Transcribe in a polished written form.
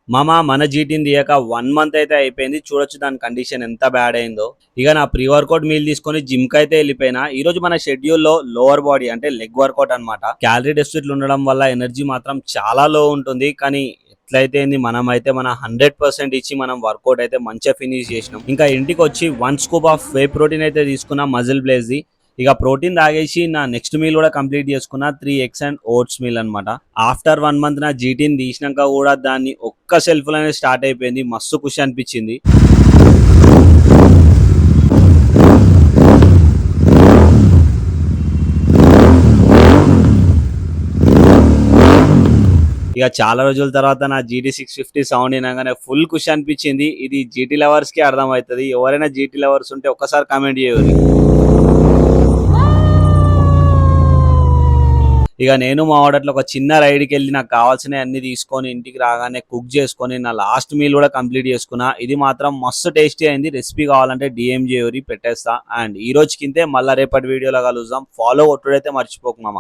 మన జీటీని తీయక 1 మంత్ అయితే అయిపోయింది. చూడొచ్చు దాని కండిషన్ ఎంత బ్యాడ్ అయిందో. ఇక నా ప్రీ వర్కౌట్ మీల్ తీసుకొని జిమ్‌కి అయితే ఎళ్ళిపోయినా. ఈరోజు మన షెడ్యూల్‌లో లోవర్ బాడీ అంటే లెగ్ వర్కౌట్ అన్నమాట. క్యాలరీ డెఫిసిట్లు ఉండడం వల్ల ఎనర్జీ మాత్రం చాలా లో ఉంటుంది. కానీ ఎట్లయితే ఏంది మనమైతే మన 100% ఇచ్చి మనం వర్కౌట్ అయితే మంచిగా ఫినిష్ చేసినాం. ఇంకా ఇంటికొచ్చి 1 స్కూప్ ఆఫ్ వే ప్రోటీన్ అయితే తీసుకున్నా మజిల్ బ్లేజ్‌ది. ఇక ప్రోటీన్ తాగేసి నా నెక్స్ట్ మీల్ కూడా కంప్లీట్ చేసుకున్న 3 ఎగ్స్ అండ్ ఓట్స్ మీల్ అనమాట. ఆఫ్టర్ 1 మంత్ నా జీటీని తీసినాక కూడా దాన్ని ఒక్క సెల్ఫ్ లోనే స్టార్ట్ అయిపోయింది. మస్తు ఖుషి అనిపించింది. ఇక చాలా రోజుల తర్వాత నా జీటీ 650 సౌండ్ వినగానే ఫుల్ ఖుషి అనిపించింది. ఇది జీటీ లవర్స్ కి అర్థమవుతుంది. ఎవరైనా జీటీ లవర్స్ ఉంటే ఒక్కసారి కామెంట్ చేయరు. ఇక నేను మా వాడట్లో ఒక చిన్న రైడ్కి వెళ్ళి నాకు కావాల్సినవి అన్ని తీసుకొని ఇంటికి రాగానే కుక్ చేసుకొని నా లాస్ట్ మీల్ కూడా కంప్లీట్ చేసుకున్నా. ఇది మాత్రం మస్తు టేస్టీ అయింది. రెసిపీ కావాలంటే డిఎం చేయరి పెట్టేస్తా. అండ్ ఈ రోజుకింతే, మళ్ళీ రేపటి వీడియోలో కలుద్దాం. ఫాలో కొట్టుడైతే మర్చిపోకు మామ.